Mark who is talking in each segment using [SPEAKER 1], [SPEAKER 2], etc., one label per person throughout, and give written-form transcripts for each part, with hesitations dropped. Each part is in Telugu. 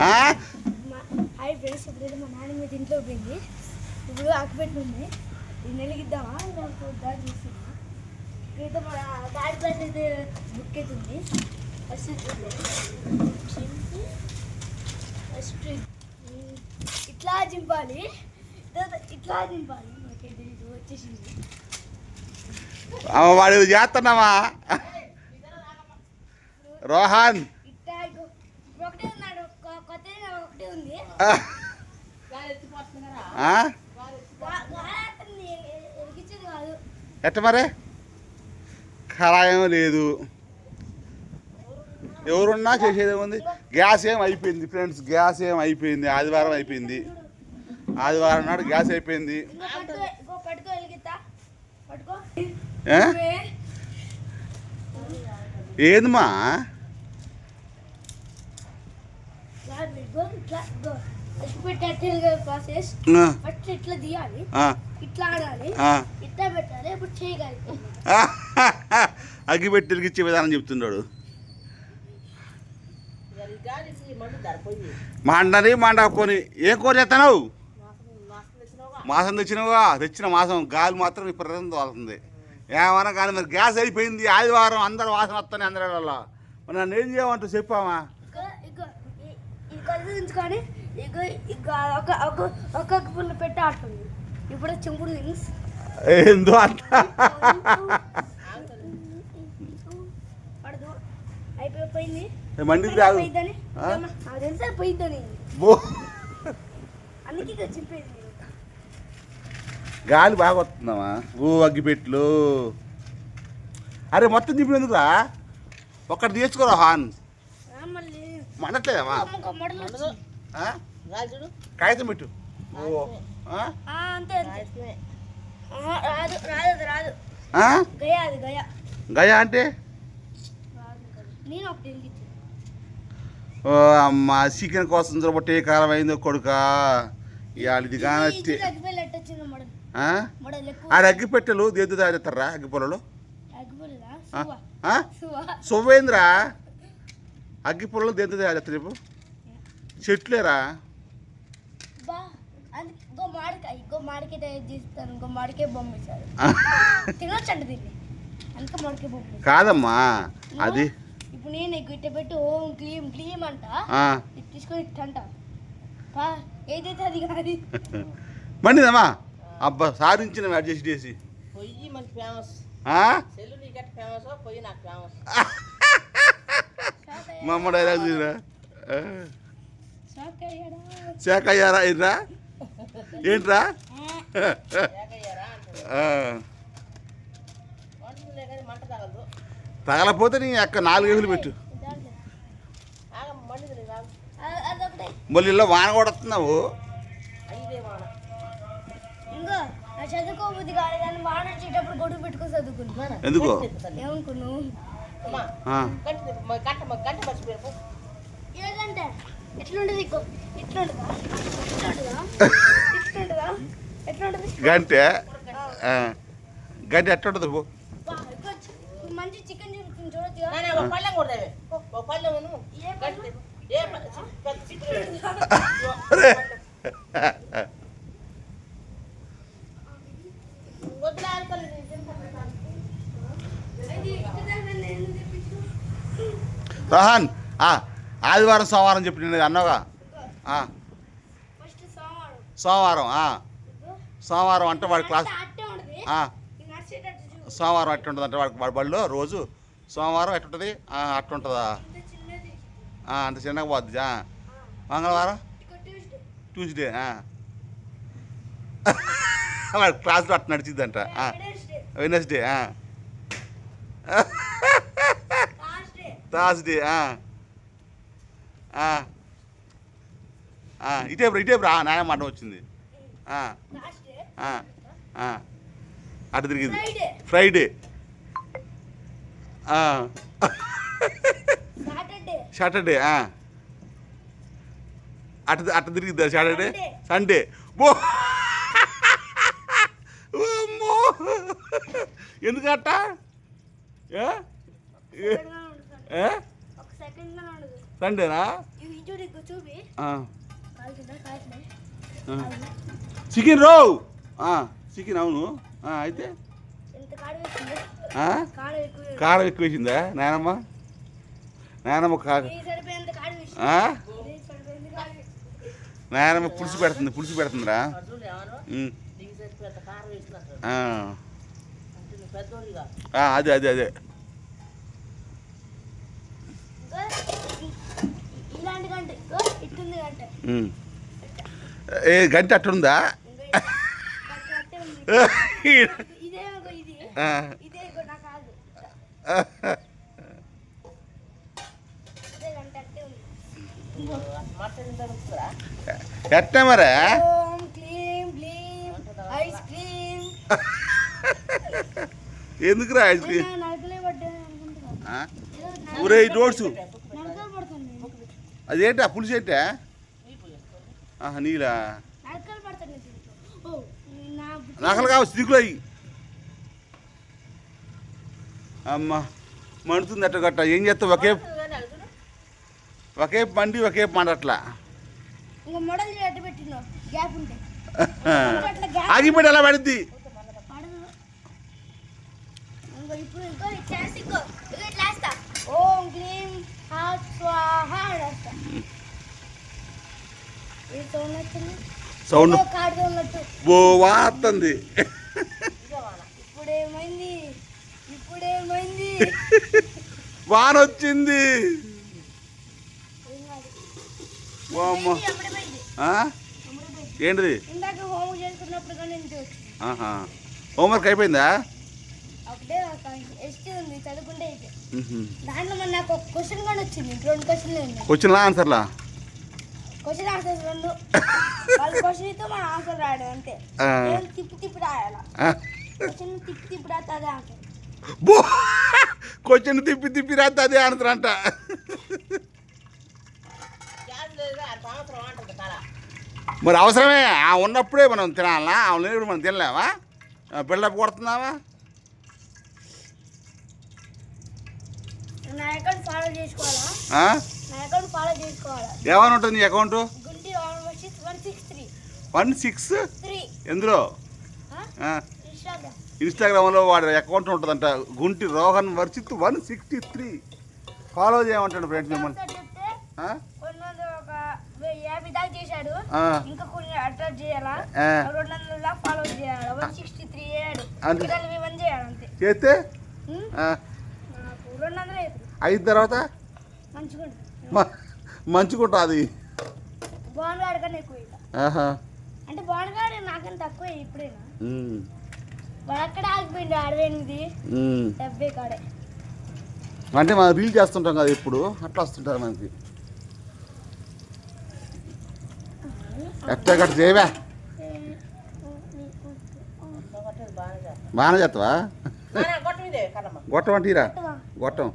[SPEAKER 1] హాయ్ ఫ్రెండ్స్, ఇప్పుడు మా నాన్న మీద ఇంట్లో పోయింది. ఇప్పుడు అక్కపెట్టింది. ఇది నెలిగిద్దామా నాకు దాడి చేస్తున్నా. ఇప్పుడైతే మన దాడి ప్లేస్ అయితే బుక్ అవుతుంది. ఫస్ట్ ఇట్లా చింపాలి, ఇట్లా చింపాలి. నాకైతే ఇది వచ్చేసింది.
[SPEAKER 2] వాడు చేస్తున్నావా రోహన్?
[SPEAKER 1] ఒకటే ఉన్నాడు, కొత్తగా ఒకటే ఉంది.
[SPEAKER 2] ఎట్ట మరి ఖరాయం లేదు, ఎవరున్నా చేసేది ఏముంది. గ్యాస్ ఏం అయిపోయింది ఫ్రెండ్స్, గ్యాస్ ఏం అయిపోయింది. ఆదివారం అయిపోయింది, ఆదివారం నాడు గ్యాస్ అయిపోయింది. ఏందమ్మా అగ్గిపెట్టి తిరిగిచ్చే విధానం చెప్తున్నాడు. మండని మండకపోని ఏం కూర చేస్తావు? మాసం తెచ్చినవుగా, తెచ్చిన మాసం గాలి మాత్రం విపరీతం తోలుతుంది. ఏమన్నా కానీ మరి గ్యాస్ అయిపోయింది. ఆదివారం అందరు వాసన వస్తాయి అందరి వల్ల. మరి నన్ను ఏం చేయమంటావు చెప్పామా?
[SPEAKER 1] ఒక పుల్ల పెట్టి ఆడుతుంది. ఇప్పుడు చెంపుడు
[SPEAKER 2] ఏందో అంట
[SPEAKER 1] అయిపోయింది.
[SPEAKER 2] మండికి రాదు
[SPEAKER 1] పోయిద్దని అందుకే చింపేది.
[SPEAKER 2] గాలి బాగా వస్తుందమ్మా. అగ్గిపెట్లు అరే మొత్తం చింపినందుకురా, ఒక్కటి తీసుకోరా హాన్. మండట్లేదమ్మా, కాగితం పెట్టు. గయా అంటే అమ్మ చికెన్ కోసం చూడబట్టే కాలం అయిందో కొడుక. ఇవాళ ఇది కానొచ్చి ఆడ అగ్గిపెట్టెలు దేదు తాగుతారా? అగ్గిపొలలో సొవ్వేంద్రా, అగ్గిపొలలో దేంతో తాగుతారు రేపు? చెట్లేరా? కాదమ్మా అది
[SPEAKER 1] ఇప్పుడు నేను గిట్ట పెట్టి ఓం క్లీం క్లీం అంట తీసుకొని ఇట్టంట ఏదైతే అది కాదు.
[SPEAKER 2] మండిదమ్మా అబ్బా సాధించిన అడ్జస్ట్ చేసి మా అమ్మ డైలాగ్ చూసిరా. శాఖ అయ్యారా ఏంట్రా? ఏంట్రా తగలపోతే నీ అక్క 4 వేలు పెట్టు. మళ్ళీ ఇలా వాన కూడా వస్తున్నావు. ఎందుకో గంటే గంట ఎట్లుంటుంది?
[SPEAKER 1] మంచి చికెన్
[SPEAKER 2] రోహన్ ఆదివారం సోమవారం చెప్పి నేను అన్నావుగా. సోమవారం సోమవారం అంటే వాడి క్లాస్ సోమవారం అట్టు ఉంటుంది అంటే వాడి బడిలో రోజు సోమవారం ఎట్టుంటుంది అట్టుంటుందా? అంత చిన్నగా పోద్ది. మంగళవారం ట్యూస్డే వాడి క్లాస్లో అట్టు నడిచిద్దంట. వెడ్నెస్డే థర్స్డే ఇటేపు రా నాయ మాట వచ్చింది. అటు తిరిగింది ఫ్రైడే సాటర్డే అటు తిరిగిద్దా సాటర్డే సండే. ఎందుకట్ట సండేనా?
[SPEAKER 1] చూడు ఇంకో చూపి కాలుతుందా కాలుతున్నాయి
[SPEAKER 2] చికెన్ రోవ్ చికెన్ అవును అయితే
[SPEAKER 1] ఎంత కాడ వేసింది
[SPEAKER 2] కారం ఎక్కువ వేసిందా నాయనమ్మ
[SPEAKER 1] సరిపోయేంత కాడ వేసింది
[SPEAKER 2] నాయనమ్మ పులుసు పెడుతుందిరా అదే
[SPEAKER 1] ఇలాంటి గంట ఇట్టుంది గంట
[SPEAKER 2] ఏ గంట అట్టుందా ఎట్ట మరే ఎందుకురా ఐస్ క్రీమ్ ఊరే రోడ్స్ అదేంటా పులుసు ఏంటా నీలా నకలు కావచ్చు దిగులు అయ్యి అమ్మ మండుతుంది అట్ట గట్ట ఏం చేస్తావు ఒకే మండి ఒకే మండట్లా ఆగిపోయి ఎలా పడుద్ది సౌండ్ వాస్తుంది
[SPEAKER 1] ఇప్పుడేమైంది
[SPEAKER 2] వాన వచ్చింది ఏంటిది హోంవర్క్ అయిపోయిందా
[SPEAKER 1] దాంట్లో మన నాకు ఒక క్వశ్చన్ కూడా వచ్చింది 2 క్వశ్చన్లు ఉన్నాయి
[SPEAKER 2] క్వశ్చన్ ఆన్సర్లా
[SPEAKER 1] క్వశ్చన్ ఆన్సర్స్ 2 వాళ్ళ క్వశ్చన్తో మన ఆన్సర్ రాయడం అంతే తిప్పి రాయాలా క్వశ్చన్ తిప్పి రాస్తే అదే ఆన్సర్
[SPEAKER 2] క్వశ్చన్ తిప్పి రాస్తే అదే ఆన్సర్ అంట మరి అవసరమే ఉన్నప్పుడే మనం తినాలా లేనప్పుడు మనం తినలేవా బిల్డప్ కొడుతున్నావా
[SPEAKER 1] నా అకౌంట్ ఫాలో చేసుకోవాలా
[SPEAKER 2] ఏమని ఉంటుంది నీ అకౌంట్
[SPEAKER 1] 163
[SPEAKER 2] ఎందులో ఇన్స్టాగ్రామ్లో వాడి అకౌంట్ ఉంటుందంట గుంటి రోహన్ వర్షిత్ 163 ఫాలో చేయమంటాడు ఫ్రెండ్స్ మిమ్మల్ని
[SPEAKER 1] ఇంకా కొన్ని అటాచ్ చేయాలా 200 ఫాలో చేయాలి 163 అయ్యాడు
[SPEAKER 2] చేస్తే
[SPEAKER 1] 200
[SPEAKER 2] అయిన తర్వాత మంచుకుంటుంది
[SPEAKER 1] బాగున్నాడు కన్నా ఎక్కువ అంటే బాగున్నాడు నాకన్నా తక్కువ ఇప్పుడేనా వాడు అక్కడ ఆగిపోయింది 68 70 కాడే
[SPEAKER 2] అంటే మనం రీల్ చేస్తుంటాం కదా ఇప్పుడు అట్లా వస్తుంటారు మనకి ఎట్లా గట్ట చేయవా బాగానే చేస్తావా గొట్టం అంటీరా గొట్టం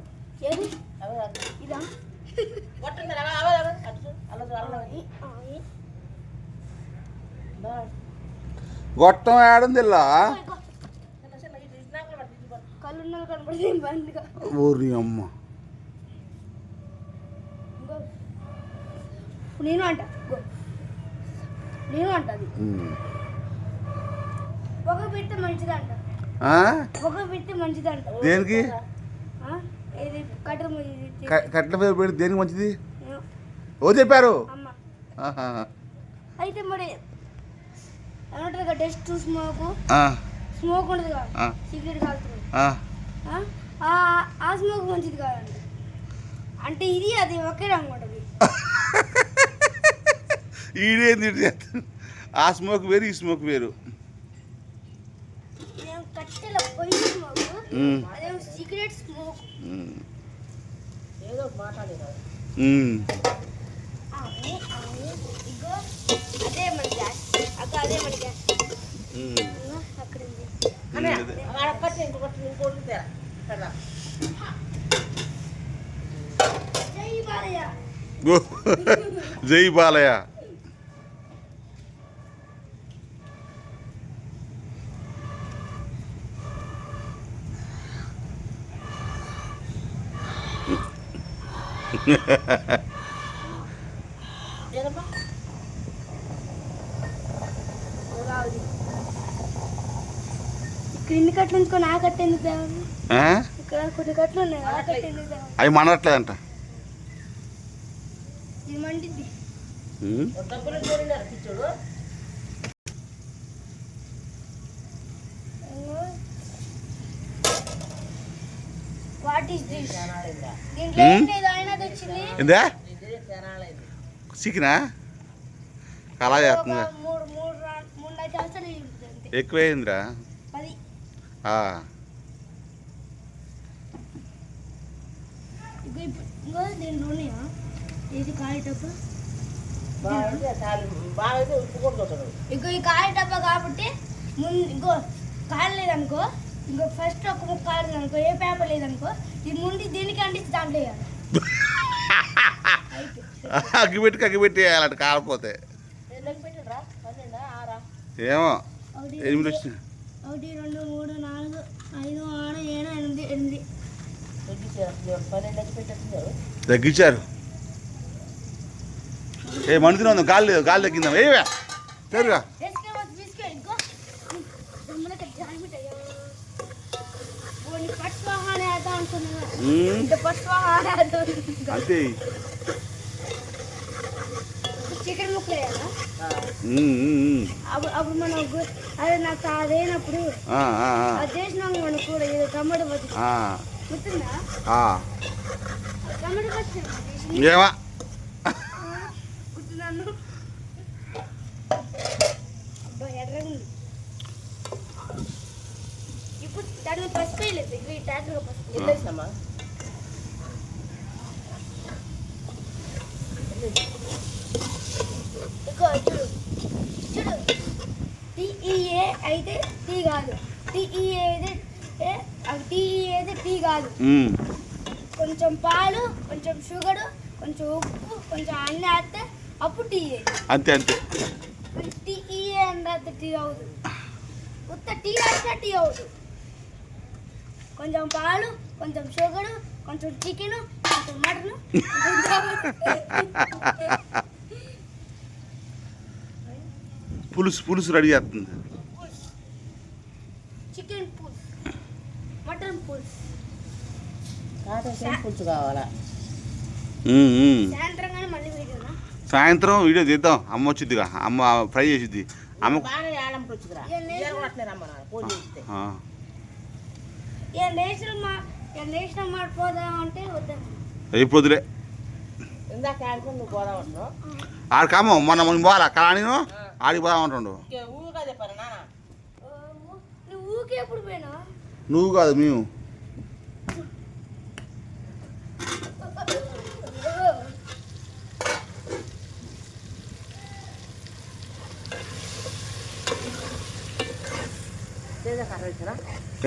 [SPEAKER 2] గొట్టం ఆడుంది ఇలా ఊరి అమ్మ
[SPEAKER 1] నేను అంట పొగ పెడితే మంచిదంట
[SPEAKER 2] దేనికి కట్టెల మీద పెడితే దేనికి మంచిది ఓ చెప్పారు
[SPEAKER 1] అయితే మరి ఏమంటారు డస్ట్ స్మోక్ ఉంటుంది కదా సిగరెట్ కాలుతుంది ఆ స్మోక్ మంచిది కాదండి అంటే ఇది అది ఒకే రంగు ఉంటుంది
[SPEAKER 2] ఈడేంది ఆ స్మోక్ వేరు ఈ స్మోక్ వేరు
[SPEAKER 1] కట్టెల పొయ్యి స్మోక్ అదేమో సిగరెట్ స్మోక్ ఏదో మాట్లాడేది అదే మన గ్యాస్ అదే మన గ్యాస్ అక్కడ
[SPEAKER 2] జై బాలయ్య
[SPEAKER 1] ఇక్కడ ఇన్ని కట్లు ఉంచుకొని ఆ కట్ట ఎందుకు తేవాలి? ఇక్కడ కొన్ని కట్లు ఉన్నాయి, ఆ కట్ట ఎందుకు తేవాలి?
[SPEAKER 2] అవి మనట్లేదంట.
[SPEAKER 1] ఇది మండిద్ది. What is this? దీంట్లో ఏం లేదు, అయినా తెచ్చింది.
[SPEAKER 2] ఏందా చికెనా? అలా చేస్తుందా?
[SPEAKER 1] మూడు 5 సంవత్సరాలు ఉంటుంది.
[SPEAKER 2] ఎక్కువైందిరా.
[SPEAKER 1] 10. ఇంకో దీంట్లో ఉన్నాయా? ఇది కాయ డబ్బా. ఇంకో ఈ కాయ డబ్బా కాబట్టి ముందు ఇంకో కాయ లేదనుకో, ఇంకో ఫస్ట్ ఒక ముక్క కాలేదు అనుకో, ఏ పేపర్ లేదనుకో, ఇది ముందు దీనికి అంటించి దాంట్లో వేయాలి.
[SPEAKER 2] అగ్గిపెట్టి వేయాలంట కాలిపోతే. ఏమో 8 వచ్చినాయి.
[SPEAKER 1] 1 2 3 4 5 6 7 8
[SPEAKER 2] తగ్గించారు. ఏ మండుతూనే ఉందాం, గాలి తగ్గిందాం. ఏవే పేరుగా అంతే.
[SPEAKER 1] చికెన్ ముక్కలు వేయాలా? అప్పుడు మనం అదే నాకు అదేనప్పుడు అది చేసినాం మనం కూడా టమాటో పచ్చి గుర్తుందా? టమాటో పచ్చి
[SPEAKER 2] ఏమా
[SPEAKER 1] గుర్తున్నాను. అబ్బా ఎర్రగుంది. ఇప్పుడు దాన్ని పసుపు వేయలేదు, ఈ ట్యాక్లో పసుపు వెళ్ళేసామా? చూడు టీఈఏ అయితే టీ కాదు, టీఈఏ అయితే టీ కాదు. కొంచెం పాలు, కొంచెం షుగరు, కొంచెం ఉప్పు, కొంచెం అన్నీ వేస్తే అప్పుడు టీ.
[SPEAKER 2] అంతే అంతే.
[SPEAKER 1] టీఈఏ అంటే టీ అవుదు, ఉత్త టీ వేస్తే టీ అవుదు. కొంచెం పాలు, కొంచెం షుగరు, కొంచెం చికెను, కొంచెం మటను,
[SPEAKER 2] పులుసు రెడీ చేస్తుంది.
[SPEAKER 1] చికెన్ పులుసు, మటన్ పులుసు
[SPEAKER 3] కావాలా?
[SPEAKER 2] సాయంత్రం వీడియో తీద్దాం. అమ్మ వచ్చిద్దిగా, అమ్మ ఫ్రై చేసిద్ది. అమ్మ రేపు పొద్దులే ఆడికమ్మ మొన్న పోవాలా కానీ ఆడికి పోదామంటుండు. నువ్వు కాదు మేము.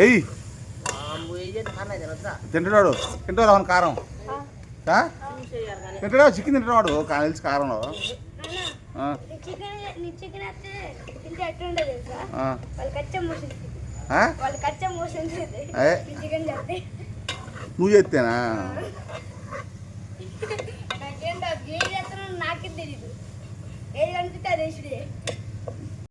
[SPEAKER 2] ఎయ్యి తింటున్నాడు కారం తింటున్నాడు, చికెన్ తింటున్నాడు కలిసి కారంలో. నువ్వు చేస్తేనా?
[SPEAKER 1] నాకేం తెలియదు, ఏది అనిపిస్తే అది